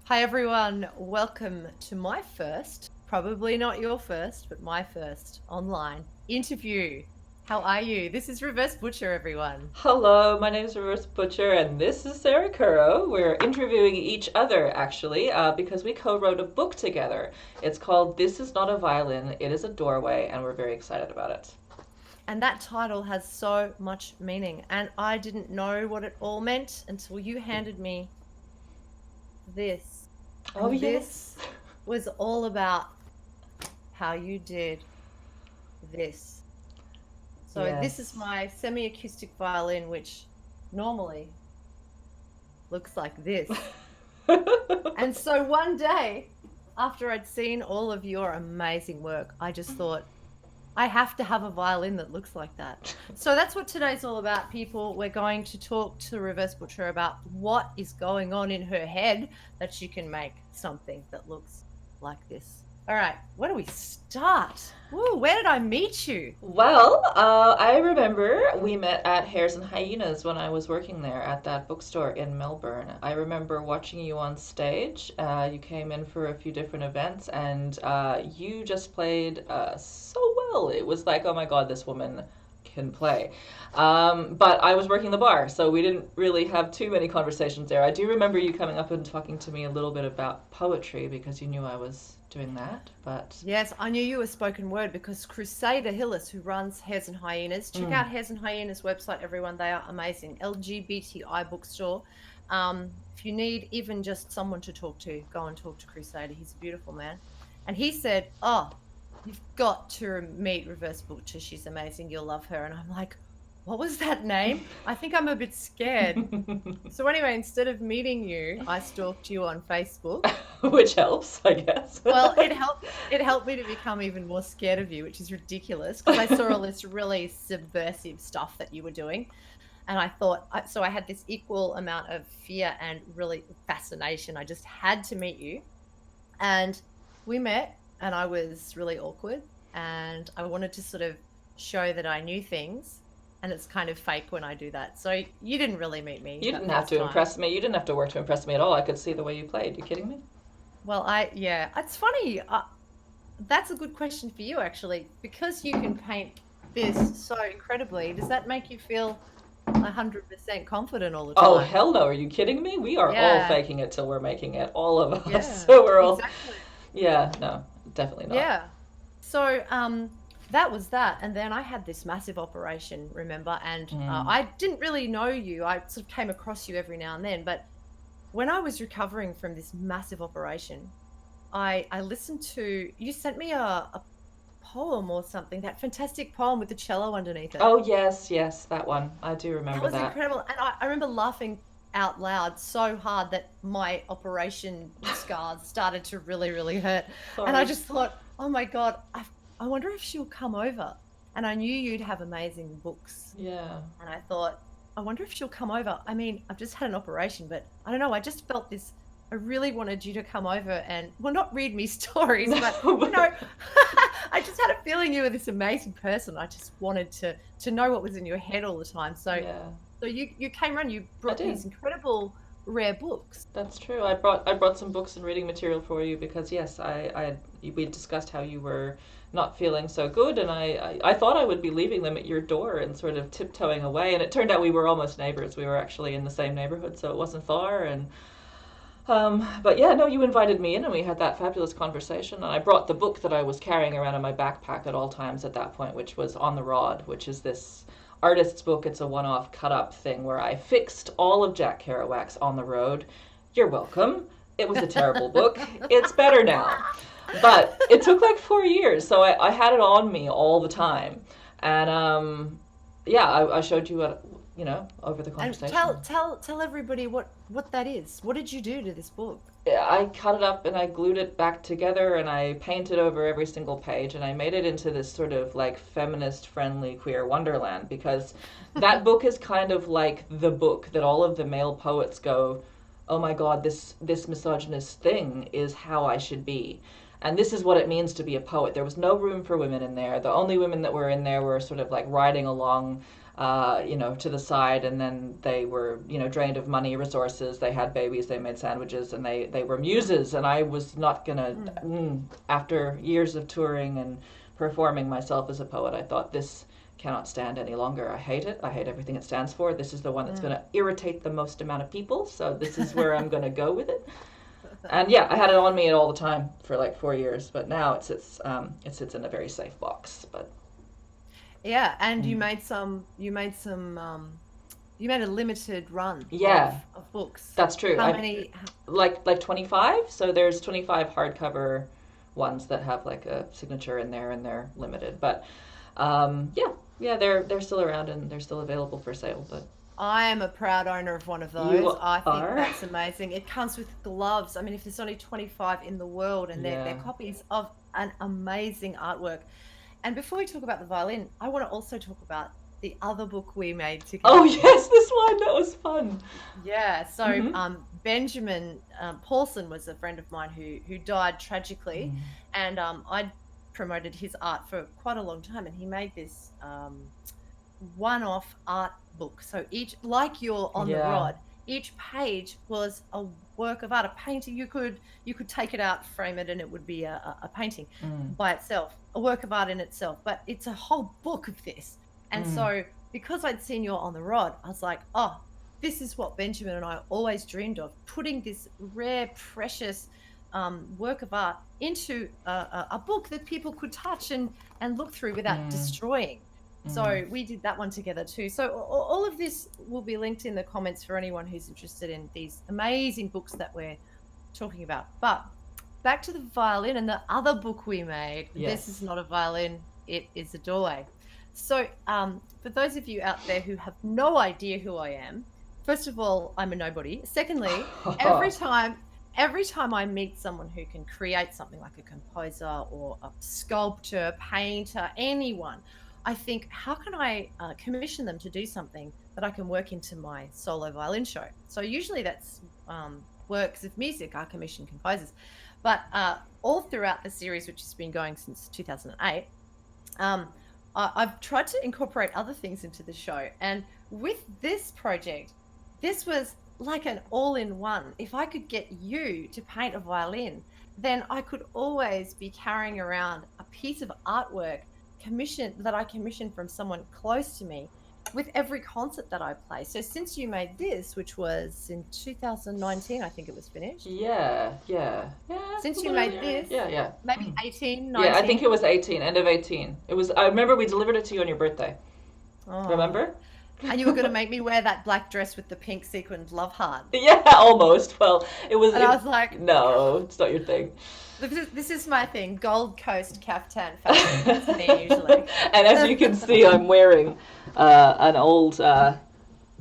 Hi everyone, welcome to my first, probably not your first, but my first online interview. How are you? This is Reverse Butcher, everyone. Hello, my name is ReVerse Butcher, and this is Sarah Curro. We're interviewing each other, actually, because we co-wrote a book together. It's called This Is Not a Violin, It Is a Doorway, and we're very excited about it. And that title has so much meaning, and I didn't know what it all meant until you handed me this. Oh, And yes. this was all about how you did this. So this is Yes. my semi-acoustic violin, which normally looks like this. And so one day, after I'd seen all of your amazing work, I just thought, I have to have a violin that looks like that. So that's what today's all about, people. We're going to talk to Reverse Butcher about what is going on in her head that she can make something that looks like this. All right, where do we start? Woo, where did I meet you? Well, I remember we met at Hares and Hyenas when I was working there at that bookstore in Melbourne. I remember watching you on stage. You came in for a few different events, and you just played so well. It was like, oh my God, this woman can play. But I was working the bar, so we didn't really have too many conversations there. I do remember you coming up and talking to me a little bit about poetry because you knew I was doing that, but. Yes, I knew you were spoken word because Crusader Hillis, who runs Hares and Hyenas, check Mm. out Hares and Hyenas website, everyone. They are amazing. LGBTI bookstore. If you need even just someone to talk to, go and talk to Crusader. He's a beautiful man. And he said, oh, you've got to meet Reverse Butcher. She's amazing. You'll love her. And I'm like, what was that name? I think I'm a bit scared. So anyway, instead of meeting you, I stalked you on Facebook. Which helps, I guess. Well, it helped me to become even more scared of you, which is ridiculous because I saw all this really subversive stuff that you were doing. And I thought, so I had this equal amount of fear and really fascination. I just had to meet you. And we met, and I was really awkward. And I wanted to sort of show that I knew things. And it's kind of fake when I do that. So you didn't really meet me You that didn't have first to time. impress me. You didn't have to work to impress me at all. I could see the way you played. You kidding me? Well, yeah, it's funny. That's a good question for you, actually, because you can paint this so incredibly. Does that make you feel 100% confident all the Oh, time? hell no. Are you kidding me? We are all Yeah, faking it till we're making it. All of us. yeah, So we're all. exactly. Yeah, no, definitely not. Yeah. So, that was that. And then I had this massive operation, remember? And Mm. I didn't really know you. I sort of came across you every now and then. But when I was recovering from this massive operation, I listened to, you sent me a poem or something, that fantastic poem with the cello underneath it. Oh, yes, yes, that one. I do That remember was that. incredible. And I remember laughing out loud so hard that my operation scars started to really, really hurt. And I Sorry. just thought, oh my God, I wonder if she'll come over. And I knew you'd have amazing books. Yeah. And I thought, I wonder if she'll come over. I mean, I've just had an operation, but I don't know. I just felt this. I really wanted you to come over and, well, not read me stories, but you know, I just had a feeling you were this amazing person. I just wanted to know what was in your head all the time. So Yeah, you came around, you I brought did. these incredible rare books. That's true. I brought some books and reading material for you because yes, we discussed how you were not feeling so good, and I thought I would be leaving them at your door and sort of tiptoeing away, and it turned out we were almost neighbors. We were actually in the same neighborhood, so it wasn't far. And but yeah, no, you invited me in, and we had that fabulous conversation. And I brought the book that I was carrying around in my backpack at all times at that point, which was On the Rod, which is this artist's book. It's a one-off cut-up thing where I fixed all of Jack Kerouac's On the Road. You're welcome. It was a terrible book. It's better now. But it took like 4 years, so I had it on me all the time. And yeah, I showed you what, over the And conversation. tell everybody what that is. What did you do to this book? I cut it up and I glued it back together and I painted over every single page and I made it into this sort of like feminist friendly queer wonderland because that book is kind of like the book that all of the male poets go, "Oh my god, this misogynist thing is how I should be." And this is what it means to be a poet. There was no room for women in there. The only women that were in there were sort of like riding along to the side, and then they were, drained of money, resources. They had babies, they made sandwiches, and they were muses. And I was not gonna, after years of touring and performing myself as a poet, I thought, this cannot stand any longer. I hate it. I hate everything it stands for. This is the one that's going to irritate the most amount of people. So this is where I'm going to go with it. And yeah, I had it on me all the time for like 4 years, but now it sits in a very safe box. But yeah, and you made a limited run of books. That's true. How many? Like 25. So there's 25 hardcover ones that have like a signature in there, and they're limited. But they're still around and they're still available for sale. But I am a proud owner of one of those. I think that's amazing. It comes with gloves. I mean, if there's only 25 in the world, and they're copies of an amazing artwork. And before we talk about the violin, I want to also talk about the other book we made together. Oh yes, this one, that was fun. Yeah. So Benjamin Paulson was a friend of mine who died tragically, and I'd promoted his art for quite a long time, and he made this one-off art book. So each, like you're on the rod, each page was a work of art, a painting. You could take it out, frame it, and it would be a painting by itself, a work of art in itself. But it's a whole book of this. And so because I'd seen You're on the Rod, I was like, oh, this is what Benjamin and I always dreamed of, putting this rare, precious work of art into a book that people could touch and look through without destroying. So we did that one together too. So all of this will be linked in the comments for anyone who's interested in these amazing books that we're talking about. But back to the violin and the other book we made. Yes. This is not a violin, it is a doorway. So for those of you out there who have no idea who I am, first of all, I'm a nobody. Secondly, every time I meet someone who can create something, like a composer or a sculptor, painter, anyone, I think, how can I commission them to do something that I can work into my solo violin show? So usually that's works of music. I commission composers. But all throughout the series, which has been going since 2008, I've tried to incorporate other things into the show. And with this project, this was like an all-in-one. If I could get you to paint a violin, then I could always be carrying around a piece of artwork that I commissioned from someone close to me with every concert that I play. So since you made this, which was in 2019, I think it was finished. Yeah. Since you made this, maybe 18, 19. Yeah, I think it was 18, end of 18. It was. I remember we delivered it to you on your birthday. Oh. Remember? And you were going to make me wear that black dress with the pink sequined love heart. Yeah, almost. Well, it was. And I was like, no, it's not your thing. This is my thing, Gold Coast caftan fashion. That's me usually. And as you can see, I'm wearing an old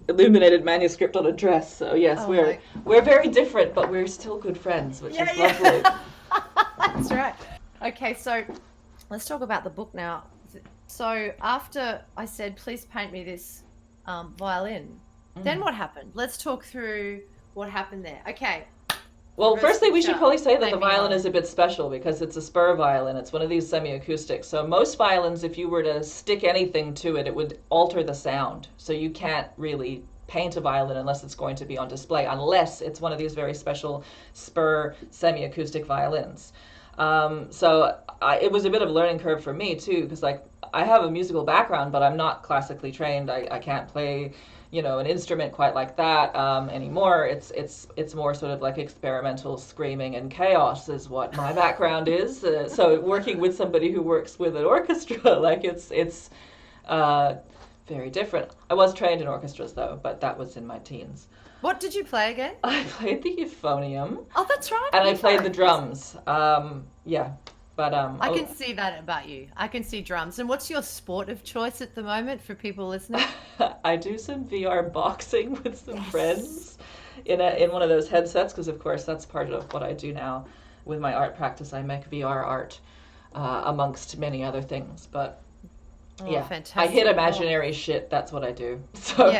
illuminated manuscript on a dress. So yes, we're very different, but we're still good friends, which is lovely. That's right. Okay, so let's talk about the book now. So after I said, please paint me this violin, then what happened? Let's talk through what happened there. Okay. Well, firstly, we should probably say that the violin is a bit special because it's a SPUR violin. It's one of these semi-acoustics. So most violins, if you were to stick anything to it, it would alter the sound. So you can't really paint a violin unless it's going to be on display, unless it's one of these very special SPUR semi-acoustic violins. So it was a bit of a learning curve for me too, because like I have a musical background, but I'm not classically trained. I can't play, an instrument quite like that anymore. It's more sort of like experimental screaming and chaos is what my background is. So working with somebody who works with an orchestra, like it's very different. I was trained in orchestras though, but that was in my teens. What did you play again? I played the euphonium. Oh, that's right. And I played the drums. But I can see that about you. I can see drums. And what's your sport of choice at the moment for people listening? I do some VR boxing with some friends in one of those headsets, because of course that's part of what I do now with my art practice. I make VR art amongst many other things. But fantastic. I hit imaginary shit. That's what I do. So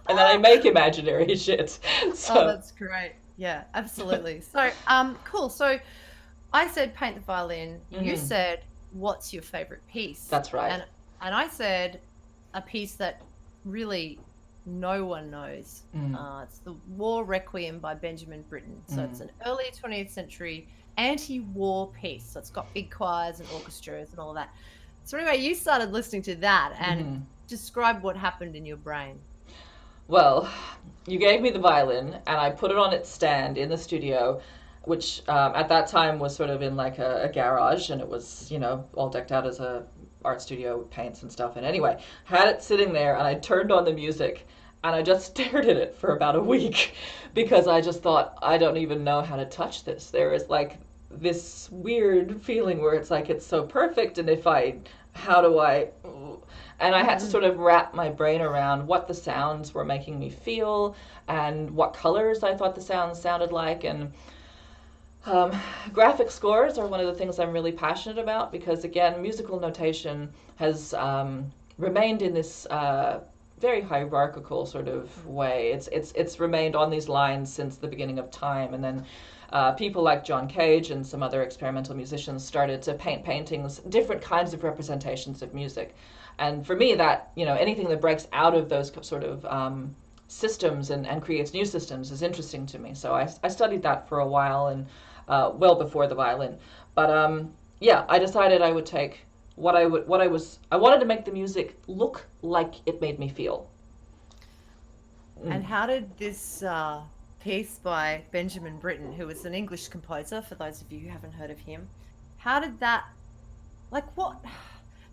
and then I make imaginary shit. So. Oh, that's great. Yeah, absolutely. So cool. So I said paint the violin. You said, what's your favorite piece? That's right. And I said a piece that really no one knows. It's the War Requiem by Benjamin Britten. So it's an early 20th century anti-war piece. So it's got big choirs and orchestras and all of that. So anyway, you started listening to that, and describe what happened in your brain. Well, you gave me the violin, and I put it on its stand in the studio, which at that time was sort of in like a garage, and it was, you know, all decked out as a art studio with paints and stuff. And anyway, had it sitting there, and I turned on the music, and I just stared at it for about a week because I just thought, I don't even know how to touch this. There is like this weird feeling where it's like it's so perfect, and how do I... And I had to sort of wrap my brain around what the sounds were making me feel and what colors I thought the sounds sounded like. And graphic scores are one of the things I'm really passionate about because, again, musical notation has remained in this very hierarchical sort of way. It's remained on these lines since the beginning of time. And then people like John Cage and some other experimental musicians started to paint paintings, different kinds of representations of music. And for me, that, you know, anything that breaks out of those sort of systems and creates new systems is interesting to me. So I studied that for a while, and well before the violin. But yeah, I decided I would take I wanted to make the music look like it made me feel. And how did this piece by Benjamin Britten, who was an English composer, for those of you who haven't heard of him, how did that, like, what?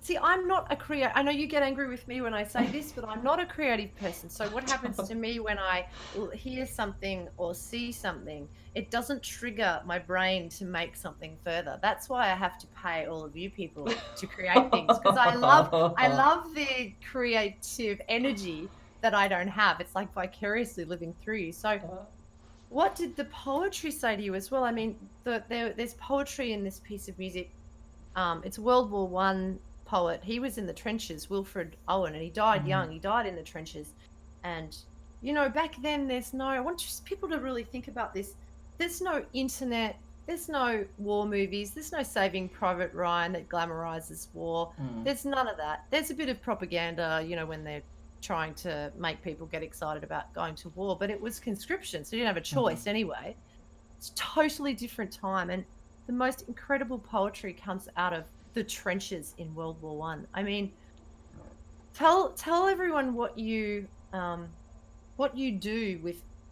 See, I'm not a creative. I know you get angry with me when I say this, but I'm not a creative person. So what happens to me when I hear something or see something, it doesn't trigger my brain to make something further. That's why I have to pay all of you people to create things, because I love the creative energy that I don't have. It's like vicariously living through you. So what did the poetry say to you as well? I mean, there's poetry in this piece of music. It's World War One poet. He was in the trenches, Wilfred Owen, and he died young. He died in the trenches. And, you know, back then I want just people to really think about this. There's no internet. There's no war movies. There's no Saving Private Ryan that glamorizes war. There's none of that. There's a bit of propaganda, you know, when they're trying to make people get excited about going to war, but it was conscription, so you didn't have a choice anyway. It's a totally different time, and the most incredible poetry comes out of the trenches in World War One. I mean, tell everyone what you do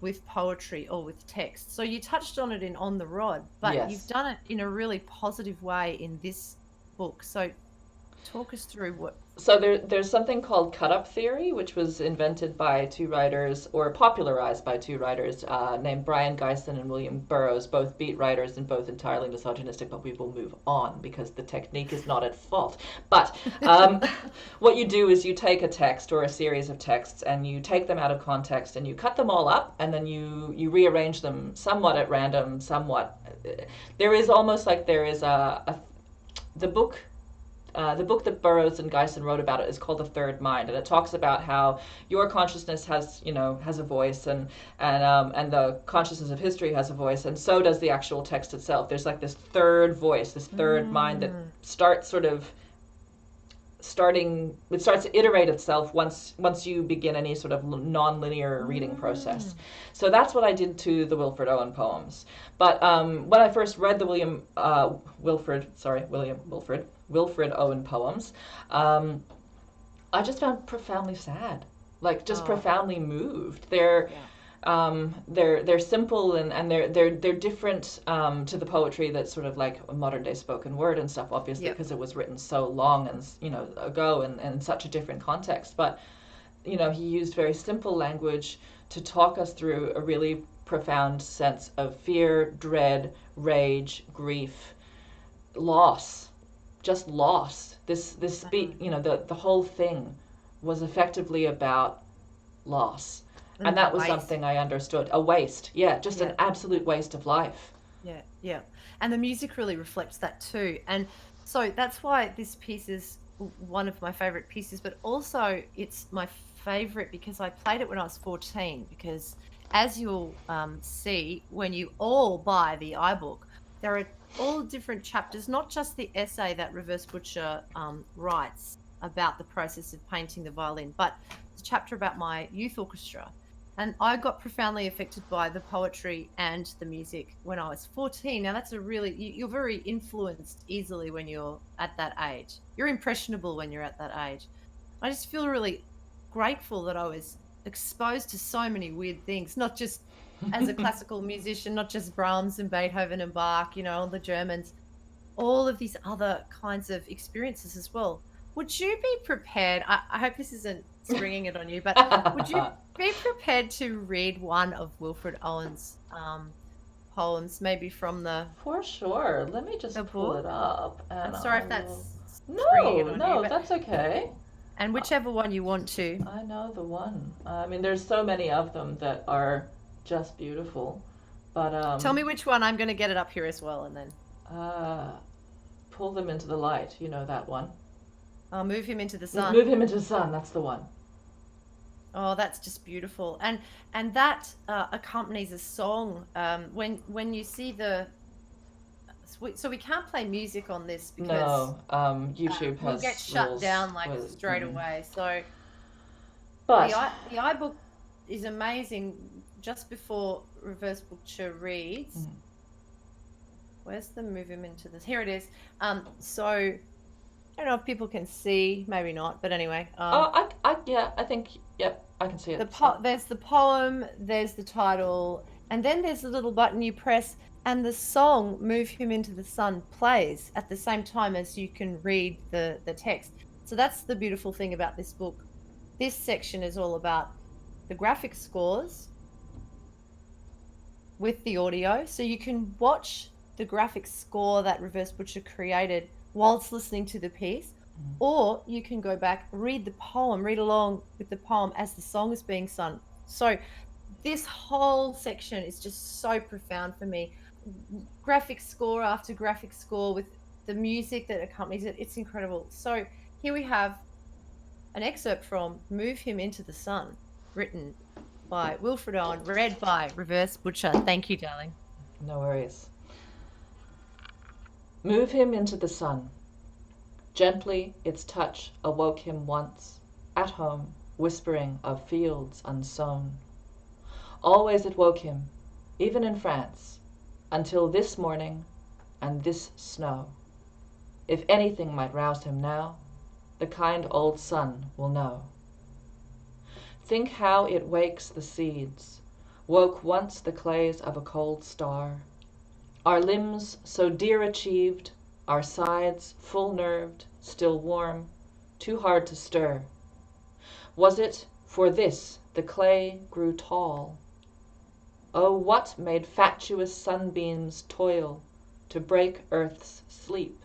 with poetry or with text. So you touched on it in On the Rod, but you've done it in a really positive way in this book. So talk us through what. So there's something called cut-up theory, which was invented by two writers, or popularized by two writers, named Brian Geisen and William Burroughs, both beat writers and both entirely misogynistic, but we will move on because the technique is not at fault. But what you do is you take a text or a series of texts and you take them out of context and you cut them all up, and then you rearrange them somewhat at random, somewhat. There is almost like there is the book that Burroughs and Geisen wrote about it is called The Third Mind, and it talks about how your consciousness has a voice, and the consciousness of history has a voice, and so does the actual text itself. There's like this third voice, this third mind that starts to iterate itself once you begin any sort of non-linear reading process. So that's what I did to the Wilfred Owen poems. But when I first read the Wilfred Owen poems, I just found profoundly sad, like just profoundly moved. They're simple and they're different to the poetry that's sort of like modern day spoken word and stuff, obviously, because it was written so long and ago and such a different context. But he used very simple language to talk us through a really profound sense of fear, dread, rage, grief, loss. Just loss. This the whole thing was effectively about loss, and that was something I understood. A waste, an absolute waste of life. Yeah, and the music really reflects that too. And so that's why this piece is one of my favorite pieces, but also it's my favorite because I played it when I was 14. Because as you'll see when you all buy the iBook, there are all different chapters, not just the essay that ReVerse Butcher writes about the process of painting the violin, but it's a chapter about my youth orchestra. And I got profoundly affected by the poetry and the music when I was 14. Now, that's a really, you're very influenced easily when you're at that age. You're impressionable when you're at that age. I just feel really grateful that I was exposed to so many weird things, not just as a classical musician, not just Brahms and Beethoven and Bach, you know, the Germans, all of these other kinds of experiences as well. Would you be prepared? I hope this isn't springing it on you, but would you be prepared to read one of Wilfred Owen's poems, maybe from the For sure. Let me just the pull book? it up. And I'm sorry if I that's will- springing it No, on no, you, but, that's okay. and whichever one you want to. I know the one. I mean, there's so many of them that are just beautiful. But Tell me which one. I'm going to get it up here as well, and then pull them into the light. You know that one. I'll move him into the sun. Move him into the sun. That's the one. Oh, that's just beautiful, and that accompanies a song. When you see the, so we can't play music on this because No, YouTube we'll has get shut rules down like with- straight away. So But the iBook is amazing. Just before Reverse Butcher reads, where's the move him into this? Here it is. So I don't know if people can see, maybe not, but anyway. I think, yep, I can see it. There's the poem, there's the title, and then there's the little button you press, and the song "Move Him Into the Sun" plays at the same time as you can read the text. So that's the beautiful thing about this book. This section is all about the graphic scores with the audio, so you can watch the graphic score that Reverse Butcher created whilst listening to the piece, or you can go back, read the poem, read along with the poem as the song is being sung. So this whole section is just so profound for me. Graphic score after graphic score with the music that accompanies it, it's incredible. So here we have an excerpt from Move Him Into the Sun, written by Wilfred Owen, read by Reverse Butcher. Thank you, darling. No worries. Move him into the sun. Gently its touch awoke him once, at home, whispering of fields unsown. Always it woke him, even in France, until this morning and this snow. If anything might rouse him now, the kind old sun will know. Think how it wakes the seeds, woke once the clays of a cold star. Our limbs so dear achieved, our sides full nerved, still warm, too hard to stir. Was it for this the clay grew tall? Oh, what made fatuous sunbeams toil to break earth's sleep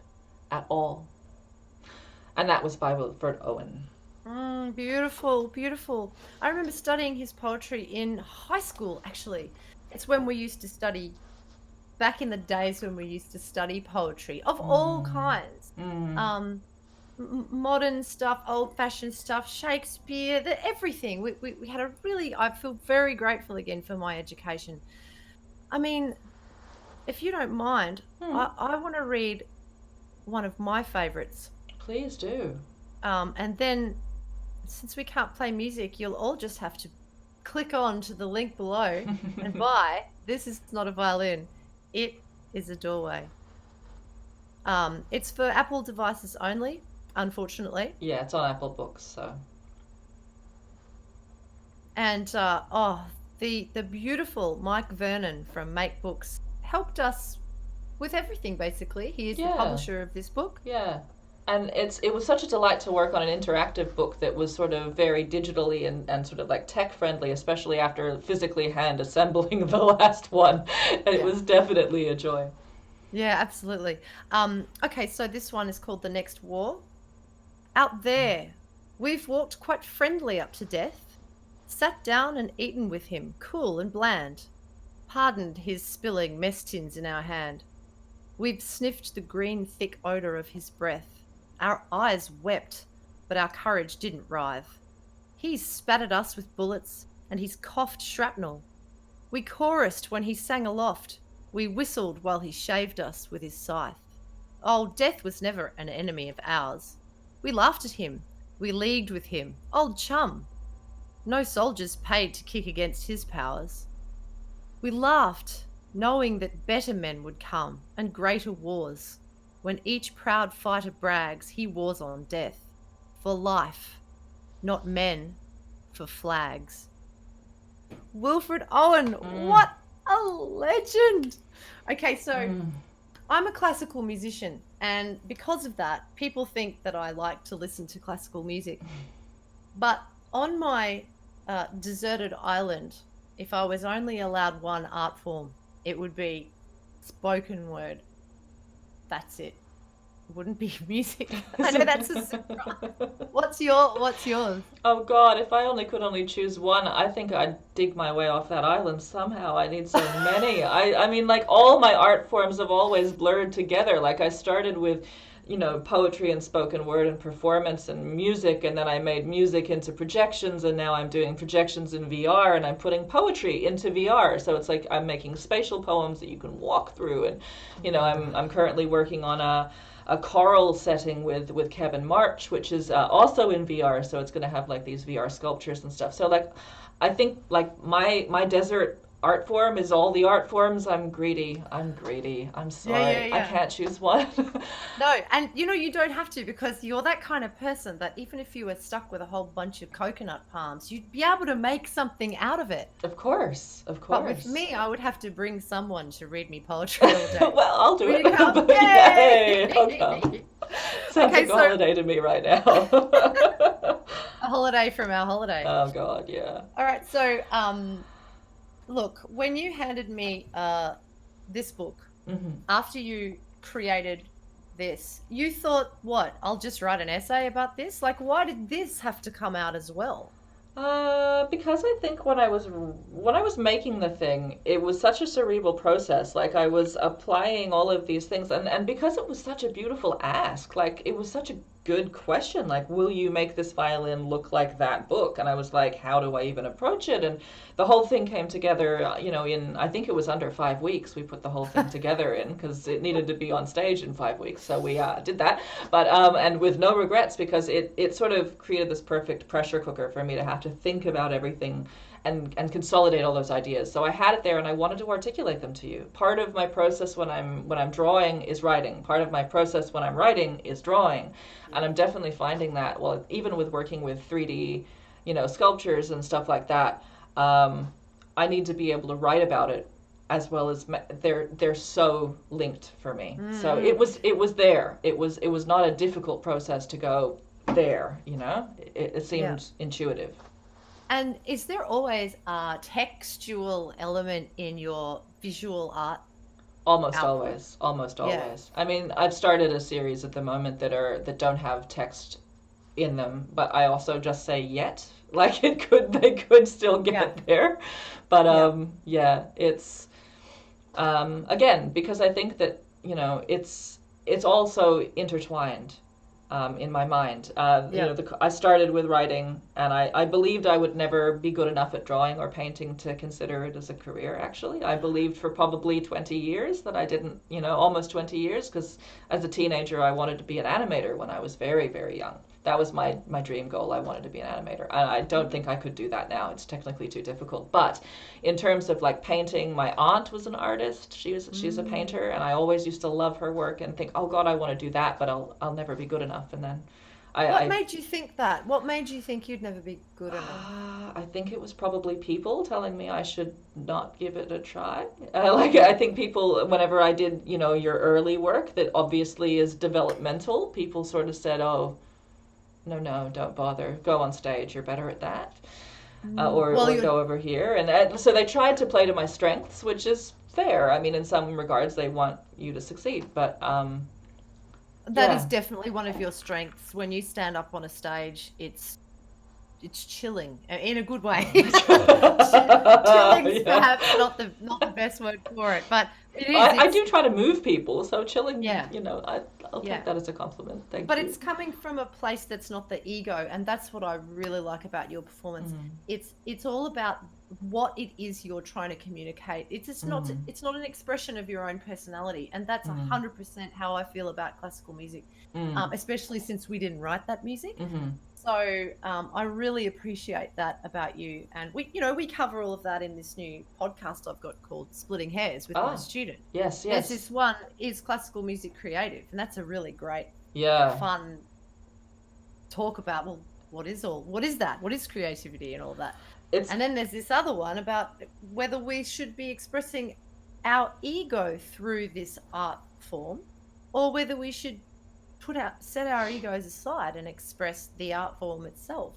at all? And that was by Wilfred Owen. Beautiful, beautiful. I remember studying his poetry in high school, actually. It's when we used to study, back in the days when we used to study poetry of all kinds. Modern stuff, old-fashioned stuff, Shakespeare, everything. We had a really, I feel very grateful again for my education. I mean, if you don't mind, I want to read one of my favorites. Please do. And then, since we can't play music, you'll all just have to click on to the link below and buy This Is Not a Violin. It is a Doorway. It's for Apple devices only, unfortunately. Yeah, it's on Apple Books, so. And the beautiful Mike Vernon from Make Books helped us with everything, basically. He is the publisher of this book. Yeah. And it was such a delight to work on an interactive book that was sort of very digitally and sort of like tech friendly, especially after physically hand assembling the last one. It was definitely a joy. Yeah, absolutely. Okay, so this one is called The Next War. Out there, we've walked quite friendly up to death, sat down and eaten with him, cool and bland, pardoned his spilling mess tins in our hand. We've sniffed the green thick odour of his breath. Our eyes wept, but our courage didn't writhe. He's spat at us with bullets, and he's coughed shrapnel. We chorused when he sang aloft. We whistled while he shaved us with his scythe. Oh, death was never an enemy of ours. We laughed at him. We leagued with him. Old chum. No soldiers paid to kick against his powers. We laughed, knowing that better men would come and greater wars. When each proud fighter brags, he wars on death. For life, not men, for flags. Wilfred Owen, what a legend! Okay, so I'm a classical musician, and because of that, people think that I like to listen to classical music. But on my deserted island, if I was only allowed one art form, it would be spoken word. That's it. It wouldn't be music. I know that's a surprise. What's yours? Oh God, if I could only choose one, I think I'd dig my way off that island somehow. I need so many. I mean, like, all my art forms have always blurred together. Like, I started with, poetry and spoken word and performance and music, and then I made music into projections, and now I'm doing projections in VR, and I'm putting poetry into VR. So it's like I'm making spatial poems that you can walk through, and I'm currently working on a choral setting with Kevin March, which is also in VR, so it's going to have like these VR sculptures and stuff. So like, I think like my desert art form is all the art forms. I'm greedy. I'm sorry. Yeah. I can't choose one. No, and you don't have to, because you're that kind of person that even if you were stuck with a whole bunch of coconut palms, you'd be able to make something out of it. Of course. But with me, I would have to bring someone to read me poetry all day. Well, I'll do Will it. you come? Yay! I'll come. Sounds Okay, like a holiday to me right now. A holiday from our holiday. Oh God, yeah. All right, so look, when you handed me this book, after you created this, you thought, what? I'll just write an essay about this? Like, why did this have to come out as well? Because I think when I was making the thing, it was such a cerebral process. Like, I was applying all of these things, and because it was such a beautiful ask, like, it was such a good question, like, will you make this violin look like that book? And I was like, how do I even approach it? And the whole thing came together, in, I think it was under 5 weeks. We put the whole thing together in, because it needed to be on stage in 5 weeks, so we did that. But and with no regrets, because it sort of created this perfect pressure cooker for me to have to think about everything and consolidate all those ideas. So I had it there, and I wanted to articulate them to you. Part of my process when I'm drawing is writing. Part of my process when I'm writing is drawing. And I'm definitely finding that, well, even with working with 3D, sculptures and stuff like that, I need to be able to write about it, as well as they're so linked for me. So it was there. It was not a difficult process to go there. It seemed intuitive. And is there always a textual element in your visual art? Almost output? always. Yeah. I mean, I've started a series at the moment that don't have text in them, but I also just say yet. Like, they could still get there. But it's again, because I think that, it's also intertwined. In my mind, I started with writing, and I believed I would never be good enough at drawing or painting to consider it as a career. Actually, I believed for probably 20 years that I didn't, almost 20 years, because as a teenager I wanted to be an animator when I was very, very young. That was my dream goal. I wanted to be an animator, and I don't think I could do that now. It's technically too difficult. But in terms of like painting, my aunt was an artist. She's a painter, and I always used to love her work and think, oh God, I want to do that, but I'll never be good enough. And then What made you think that? What made you think you'd never be good enough? I think it was probably people telling me I should not give it a try. I think people, whenever I did, your early work that obviously is developmental, people sort of said, oh, no, don't bother. Go on stage. You're better at that. Or go over here. And so they tried to play to my strengths, which is fair. I mean, in some regards, they want you to succeed. But that is definitely one of your strengths. When you stand up on a stage, it's it's chilling in a good way. Chilling's perhaps not the best word for it, but it is. I do try to move people, so chilling. Yeah. You know, I'll take that as a compliment. Thank you. But it's coming from a place that's not the ego, and that's what I really like about your performance. It's all about what it is you're trying to communicate. It's not an expression of your own personality, and that's 100% how I feel about classical music, especially since we didn't write that music. So I really appreciate that about you, and we cover all of that in this new podcast I've got called Splitting Hairs with my student. Yes. There's this one, is classical music creative, and that's a really great, fun talk about, well, what is that? What is creativity and all that? And then there's this other one about whether we should be expressing our ego through this art form, or whether we should set our egos aside and express the art form itself.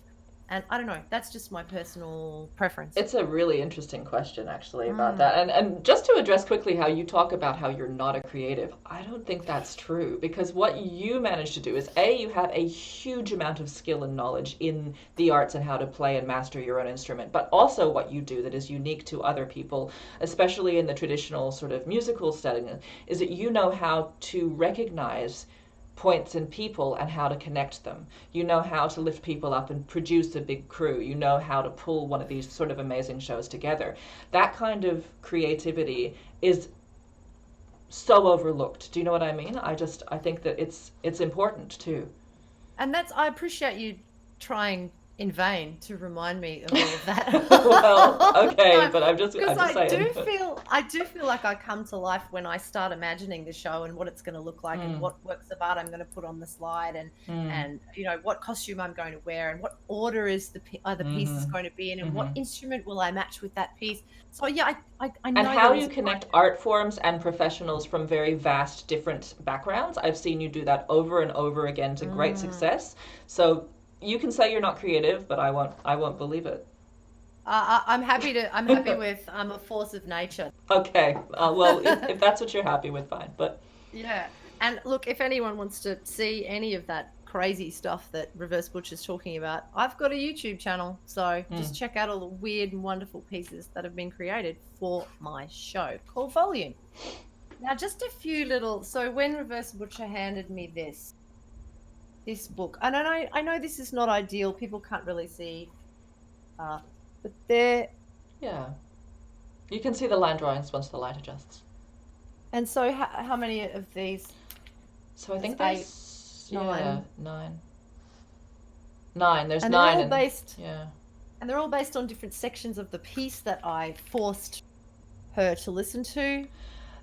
And I don't know, that's just my personal preference. It's a really interesting question, actually, about that. And just to address quickly how you talk about how you're not a creative, I don't think that's true, because what you manage to do is, you have a huge amount of skill and knowledge in the arts and how to play and master your own instrument, but also what you do that is unique to other people, especially in the traditional sort of musical setting, is that you know how to recognize points in people and how to connect them. You know how to lift people up and produce a big crew. You know how to pull one of these sort of amazing shows together. That kind of creativity is so overlooked. Do you know what I mean? I think that it's important too. And I appreciate you trying in vain to remind me of all of that. Well, okay, but I'm just saying. I do feel like I come to life when I start imagining the show and what it's going to look like and what works of art I'm going to put on the slide and what costume I'm going to wear and what order is the piece is going to be in and what instrument will I match with that piece. So yeah, I know. And how you connect art forms and professionals from very vast different backgrounds. I've seen you do that over and over again to great success. So you can say you're not creative, but I won't believe it. I'm happy with I'm a force of nature. Okay. Well, if that's what you're happy with, fine. But yeah. And look, if anyone wants to see any of that crazy stuff that Reverse Butcher's talking about, I've got a YouTube channel. So just check out all the weird and wonderful pieces that have been created for my show called Volume. Now, just a few little. So when Reverse Butcher handed me this book, and I know this is not ideal, people can't really see, but there, you can see the line drawings once the light adjusts. And so how many of these? So I think there's 9. 9. There's and 9 they're all based, yeah, and they're all based on different sections of the piece that I forced her to listen to.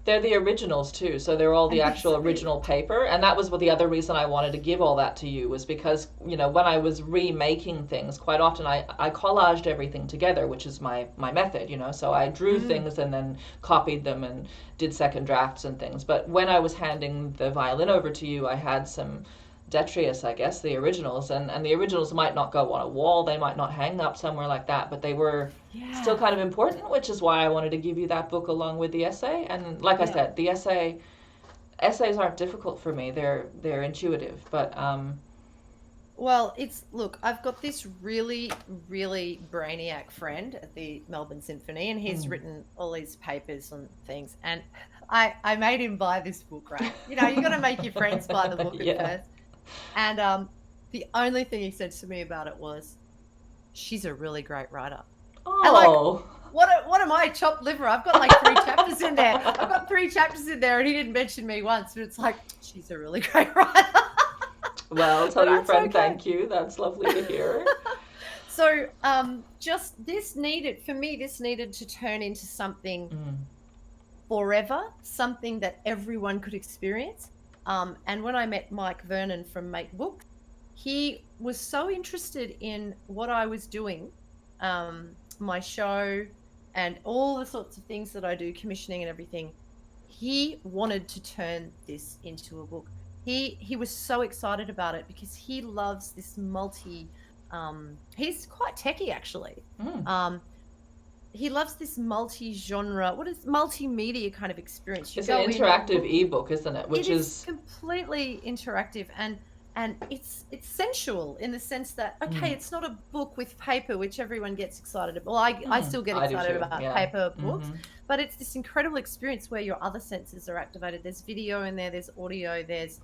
They're the originals too, so they're all the actual original paper, and that was what the other reason I wanted to give all that to you was because, when I was remaking things, quite often I collaged everything together, which is my method, so I drew things and then copied them and did second drafts and things. But when I was handing the violin over to you, I had some detritus, I guess, the originals, and the originals might not go on a wall, they might not hang up somewhere like that, but they were still kind of important, which is why I wanted to give you that book along with the essay. And like I said, the essays aren't difficult for me, they're intuitive, but well, look, I've got this really, really brainiac friend at the Melbourne Symphony, and he's written all these papers and things, and I made him buy this book, right? You got to make your friends buy the book at first. And the only thing he said to me about it was, she's a really great writer. Oh. And what am I, chopped liver? I've got like 3 chapters in there. I've got 3 chapters in there and he didn't mention me once, but it's like, she's a really great writer. Well, tell your friend thank you. That's lovely to hear. So just this needed to turn into something forever, something that everyone could experience. And when I met Mike Vernon from Make Books, he was so interested in what I was doing, my show and all the sorts of things that I do, commissioning and everything. He wanted to turn this into a book. He was so excited about it because he loves this he's quite techie actually. He loves this multi-genre, multimedia kind of experience. It's an interactive ebook, isn't it? It is completely interactive, and and it's sensual in the sense that, okay, it's not a book with paper, which everyone gets excited about. Well, I still get excited about paper books, but it's this incredible experience where your other senses are activated. There's video in there, there's audio, there's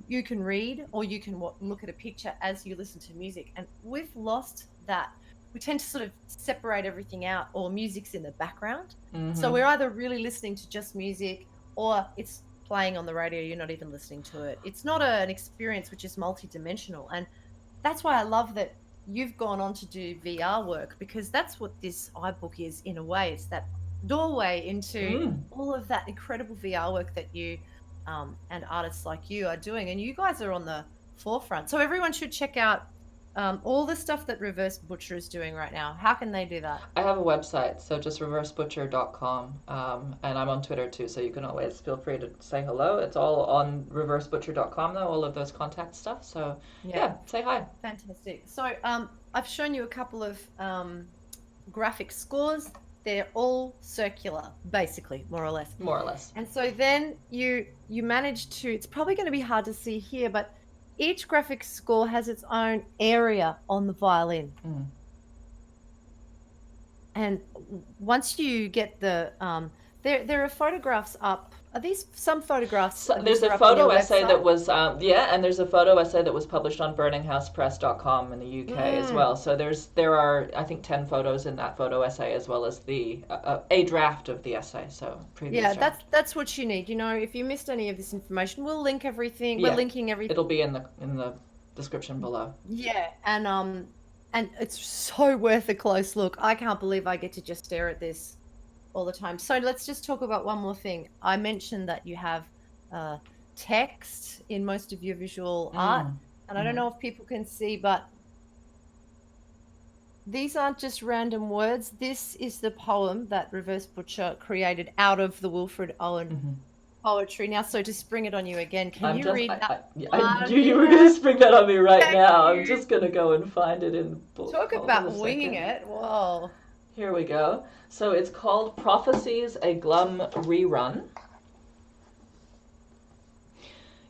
you can read, or you can look at a picture as you listen to music. And we've lost that. We tend to sort of separate everything out, or music's in the background. So we're either really listening to just music, or it's playing on the radio, you're not even listening to it. It's not an experience which is multidimensional. And that's why I love that you've gone on to do VR work, because that's what this iBook is in a way. It's that doorway into all of that incredible VR work that you and artists like you are doing. And you guys are on the forefront. So everyone should check out all the stuff that ReVerse Butcher is doing right now. How can they do that? I have a website, so just reversebutcher.com, and I'm on Twitter too, so you can always feel free to say hello. It's all on reversebutcher.com though, all of those contact stuff. So yeah, say hi. Fantastic. So I've shown you a couple of graphic scores. They're all circular, basically, more or less. More or less. And so then you manage to, it's probably going to be hard to see here, but each graphic score has its own area on the violin. And once you get the, there are photographs up. Are these some photographs? So there's a photo essay that was, and there's a photo essay that was published on burninghousepress.com in the UK as well. So there are, I think, 10 photos in that photo essay, as well as the a draft of the essay. So previous draft. that's what you need. You know, if you missed any of this information, we'll link everything. We're linking everything. It'll be in the description below. Yeah, and it's so worth a close look. I can't believe I get to just stare at this all the time. So let's just talk about one more thing. I mentioned that you have text in most of your visual art, and I don't know if people can see, but these aren't just random words. This is the poem that ReVerse Butcher created out of the Wilfred Owen poetry. Now, so to spring it on you again, can you read that? I knew you were going to spring that on me right now. I'm just going to go and find it in the book. Talk about winging it. Whoa. Here we go. So it's called Prophecies, a Glum Rerun.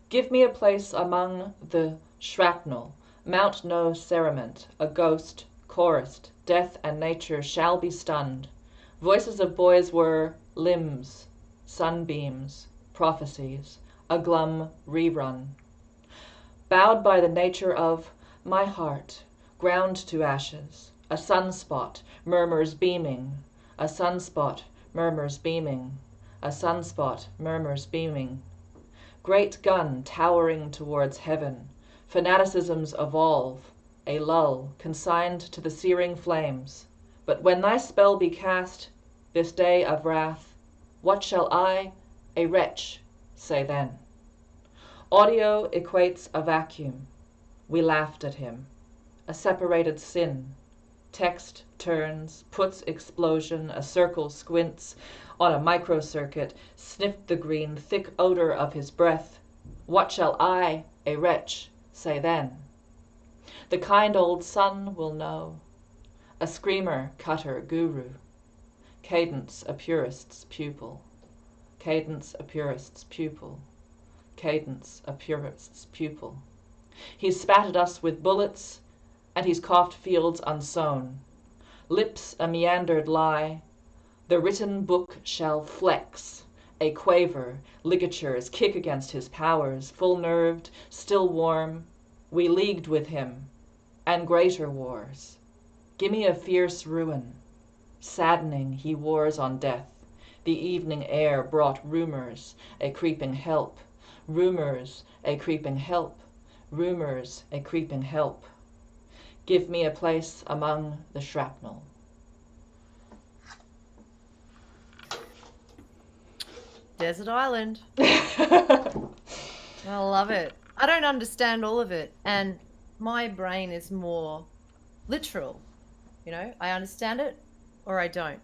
Give me a place among the shrapnel, mount no cerement, a ghost, chorused, death and nature shall be stunned. Voices of boys were limbs, sunbeams, prophecies, a glum rerun. Bowed by the nature of my heart, ground to ashes, a sunspot murmurs beaming, a sunspot murmurs beaming, a sunspot murmurs beaming. Great gun towering towards heaven, fanaticisms evolve, a lull consigned to the searing flames. But when thy spell be cast, this day of wrath, what shall I, a wretch, say then? Audio equates a vacuum. We laughed at him. A separated sin. Text turns, puts explosion, a circle squints, on a microcircuit, sniffed the green, thick odor of his breath. What shall I, a wretch, say then? The kind old sun will know. A screamer, cutter, guru. Cadence, a purist's pupil. Cadence, a purist's pupil. Cadence, a purist's pupil. He's spatted us with bullets, and he's coughed fields unsown. Lips a meandered lie, the written book shall flex, a quaver, ligatures kick against his powers, full-nerved, still warm, we leagued with him, and greater wars. Gimme a fierce ruin, saddening he wars on death, the evening air brought rumors, a creeping help, rumors, a creeping help, rumors, a creeping help. Give me a place among the shrapnel. Desert Island. I love it. I don't understand all of it, and my brain is more literal. You know, I understand it or I don't.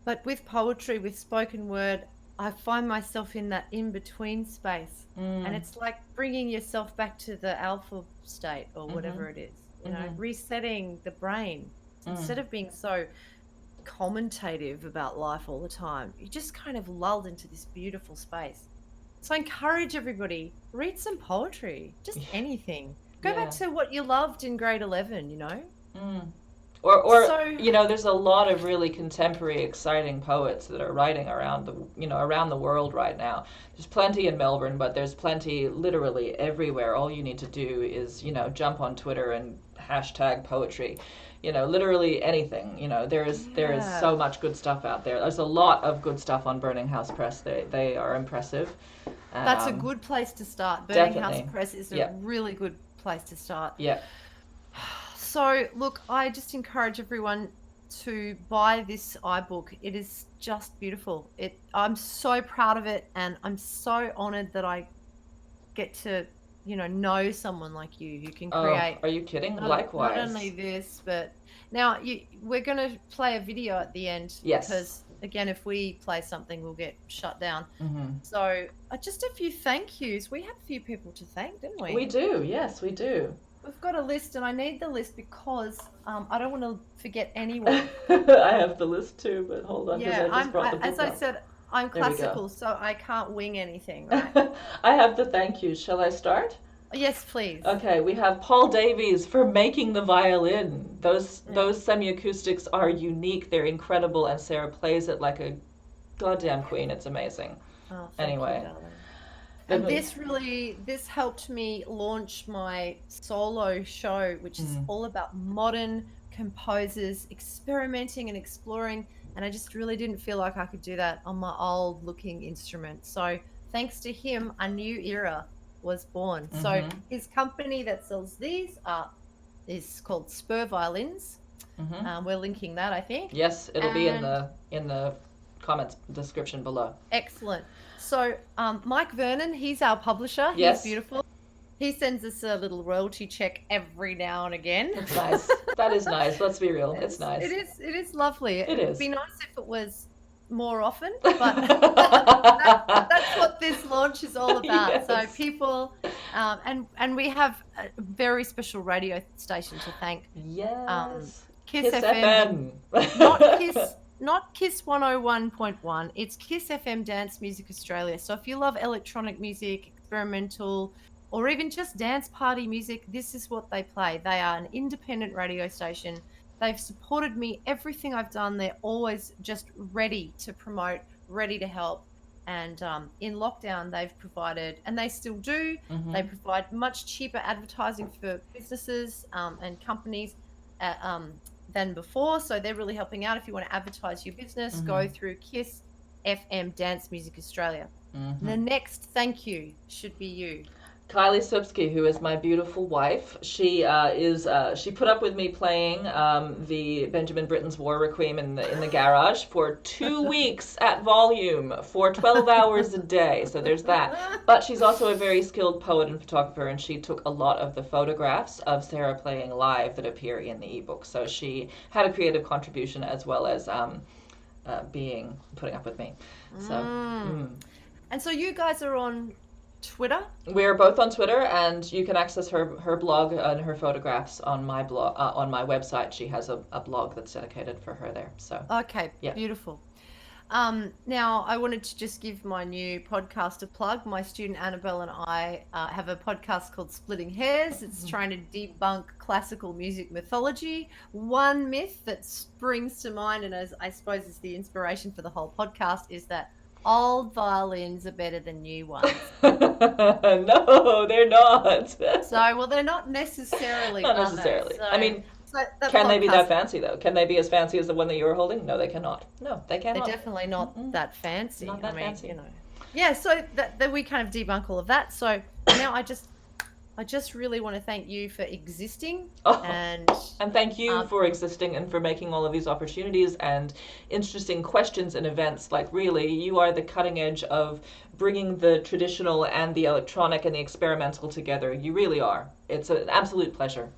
But with poetry, with spoken word, I find myself in that in-between space. And it's like bringing yourself back to the alpha state or whatever it is. You know, resetting the brain. Instead of being so commentative about life all the time, you just kind of lulled into this beautiful space. So I encourage everybody, read some poetry, just anything. Go Yeah. back to what you loved in grade 11, you know? Mm. Or So, you know, there's a lot of really contemporary, exciting poets that are writing around the world right now. There's plenty in Melbourne, but there's plenty literally everywhere. All you need to do is, you know, jump on Twitter and hashtag poetry. You know, literally anything. You know, there is yeah. so much good stuff out there. There's a lot of good stuff on Burning House Press. They are impressive. That's a good place to start. Burning House Definitely. Press is a Yeah. really good place to start. Yeah. So, look, I just encourage everyone to buy this iBook. It is just beautiful. I'm so proud of it, and I'm so honored that I get to, you know someone like you who can create. Are you kidding? Not Likewise. only this, but now we're going to play a video at the end. Yes. Because, again, if we play something, we'll get shut down. Mm-hmm. So, just a few thank yous. We have a few people to thank, didn't we? We do. Yes, we do. We've got a list, and I need the list because I don't want to forget anyone. I have the list too, but hold on, because I just brought the book as I up. said, I'm There we go. classical, so I can't wing anything, right? I have the thank yous. Shall I start? Yes, please. Okay, we have Paul Davies for making the violin. Those semi-acoustics are unique. They're incredible, and Sarah plays it like a goddamn queen. It's amazing. Oh, thank Anyway. you, darling. And this helped me launch my solo show, which is all about modern composers experimenting and exploring. And I just really didn't feel like I could do that on my old looking instrument. So thanks to him, a new era was born. So his company that sells these is called SPUR Violins. We're linking that, I think. Yes, it'll be in the comments description below. Excellent. So Mike Vernon, he's our publisher. Yes. He's beautiful. He sends us a little royalty check every now and again. That's nice. That is nice. Let's be real. It's nice. It is lovely. It is. It'd be nice if it was more often, but that's what this launch is all about. Yes. So people, and we have a very special radio station to thank. Yes. Kiss FM. Not Kiss 101.1. It's Kiss FM Dance Music Australia. So if you love electronic music, experimental, or even just dance party music, this is what they play. They are an independent radio station. They've supported me, everything I've done. They're always just ready to promote, ready to help. And in lockdown, they've provided, and they still do, they provide much cheaper advertising for businesses and companies than before. So they're really helping out. If you want to advertise your business, go through Kiss FM Dance Music Australia. The next thank you should be you. Kylie Supski, who is my beautiful wife, she put up with me playing the Benjamin Britten's War Requiem in the garage for 2 weeks at volume for 12 hours a day. So there's that. But she's also a very skilled poet and photographer, and she took a lot of the photographs of Sarah playing live that appear in the ebook. So she had a creative contribution as well as putting up with me. So. And so you guys are on Twitter? We're both on Twitter, and you can access her blog and her photographs on my blog on my website. She has a blog that's dedicated for her there. So okay, yeah. Beautiful. Now I wanted to just give my new podcast a plug. My student Annabelle and I have a podcast called Splitting Hairs. It's trying to debunk classical music mythology. One myth that springs to mind, and as I suppose is the inspiration for the whole podcast, is that old violins are better than new ones. No, they're not. So, they're not necessarily. Not necessarily. So, I mean, can they be that fancy though? Can they be as fancy as the one that you were holding? No, they cannot. No, they cannot. They're definitely not that fancy. Not that fancy. You know. Yeah, so that we kind of debunk all of that. So now I just really want to thank you for existing and thank you for existing and for making all of these opportunities and interesting questions and events. Like really, you are the cutting edge of bringing the traditional and the electronic and the experimental together. You really are. It's an absolute pleasure.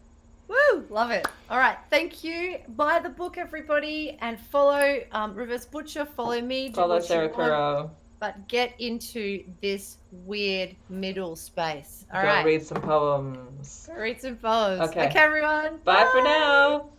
Woo! Love it. All right. Thank you. Buy the book, everybody, and follow ReVerse Butcher. Follow me. Follow Sarah Curro. But get into this weird middle space. All right. right. Read some poems. Read some poems. Okay, everyone. Bye for now.